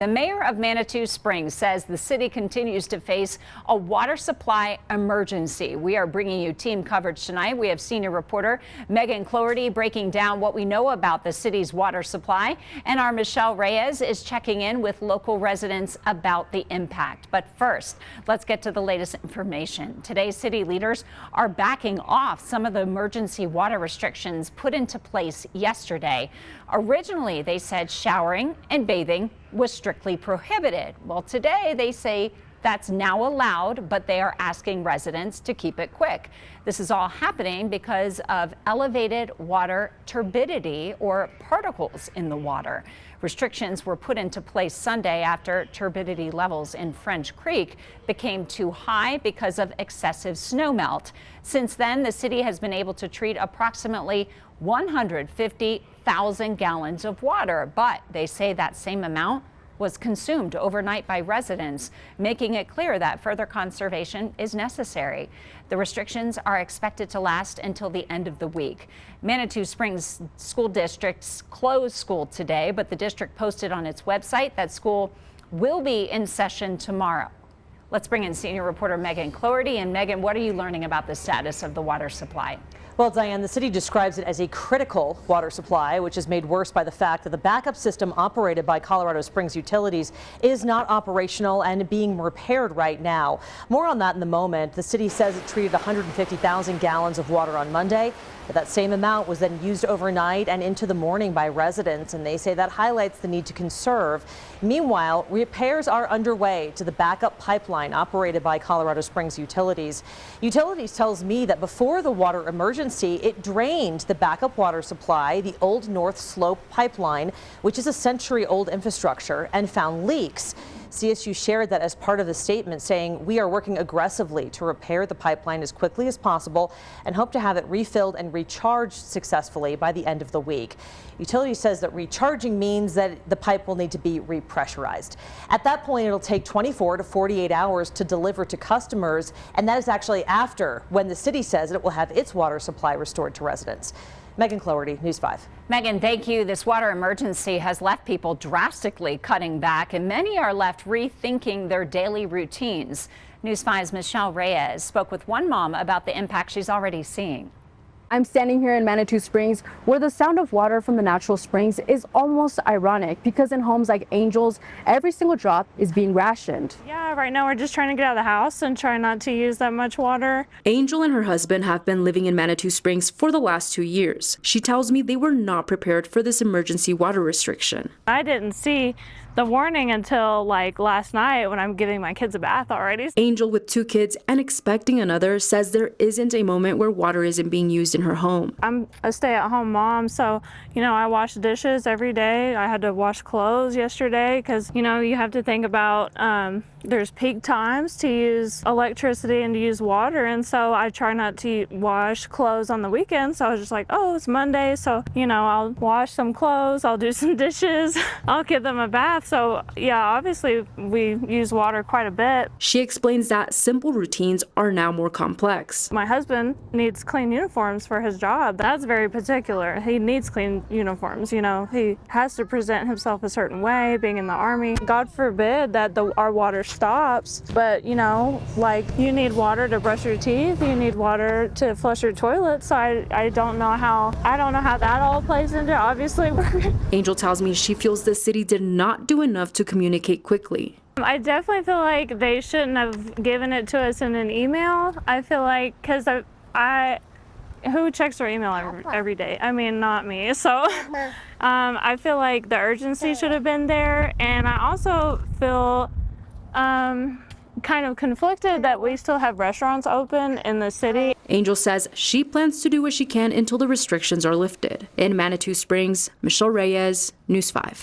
The mayor of Manitou Springs says the city continues to face a water supply emergency. We are bringing you team coverage tonight. We have senior reporter Megan Cloherty breaking down what we know about the city's water supply, and our Michelle Reyes is checking in with local residents about the impact. But first, let's get to the latest information. Today's city leaders are backing off some of the emergency water restrictions put into place yesterday. Originally, they said showering and bathing was strictly prohibited. Well, today they say that's now allowed, but they are asking residents to keep it quick. This is all happening because of elevated water turbidity, or particles in the water. Restrictions were put into place Sunday after turbidity levels in French Creek became too high because of excessive snowmelt. Since then, the city has been able to treat approximately 150,000 gallons of water, but they say that same amount was consumed overnight by residents, making it clear that further conservation is necessary. The restrictions are expected to last until the end of the week. Manitou Springs School Districts closed school today, but the district posted on its website that school will be in session tomorrow. Let's bring in senior reporter Megan Cloherty. And Megan, what are you learning about the status of the water supply? Well, Diane, the city describes it as a critical water supply, which is made worse by the fact that the backup system operated by Colorado Springs Utilities is not operational and being repaired right now. More on that in a moment. The city says it treated 150,000 gallons of water on Monday, but that same amount was then used overnight and into the morning by residents, and they say that highlights the need to conserve. Meanwhile, repairs are underway to the backup pipeline operated by Colorado Springs Utilities. Utilities tells me that before the water emergency, it drained the backup water supply, the old North Slope pipeline, which is a century-old infrastructure, and found leaks. CSU shared that as part of the statement, saying, "We are working aggressively to repair the pipeline as quickly as possible and hope to have it refilled and recharged successfully by the end of the week." Utility says that recharging means that the pipe will need to be repressurized. At that point, it'll take 24 to 48 hours to deliver to customers, and that is actually after when the city says it will have its water supply restored to residents. Megan Cloherty, News 5. Megan, thank you. This water emergency has left people drastically cutting back, and many are left rethinking their daily routines. News 5's Michelle Reyes spoke with one mom about the impact she's already seeing. I'm standing here in Manitou Springs, where the sound of water from the natural springs is almost ironic, because in homes like Angel's, every single drop is being rationed. Yeah, right now we're just trying to get out of the house and try not to use that much water. Angel and her husband have been living in Manitou Springs for the last 2 years. She tells me they were not prepared for this emergency water restriction. I didn't see the warning until like last night when I'm giving my kids a bath already. Angel, with 2 kids and expecting another, says there isn't a moment where water isn't being used in her home. I'm a stay-at-home mom, so I wash dishes every day. I had to wash clothes yesterday because you have to think about there's peak times to use electricity and to use water, and so I try not to wash clothes on the weekends. So I was just like, oh, it's Monday, so I'll wash some clothes, I'll do some dishes, I'll give them a bath. So yeah, obviously we use water quite a bit. She explains that simple routines are now more complex. My husband needs clean uniforms for his job. That's very particular. He needs clean uniforms. He has to present himself a certain way, being in the Army. God forbid that our water stops, but like you need water to brush your teeth, you need water to flush your toilet. So I don't know how that all plays into it. Obviously. Angel tells me she feels the city did not do enough to communicate quickly. I definitely feel like they shouldn't have given it to us in an email. I feel like, because who checks their email every day? I mean, not me. So I feel like the urgency should have been there. And I also feel kind of conflicted that we still have restaurants open in the city. Angel says she plans to do what she can until the restrictions are lifted. In Manitou Springs, Michelle Reyes, News 5.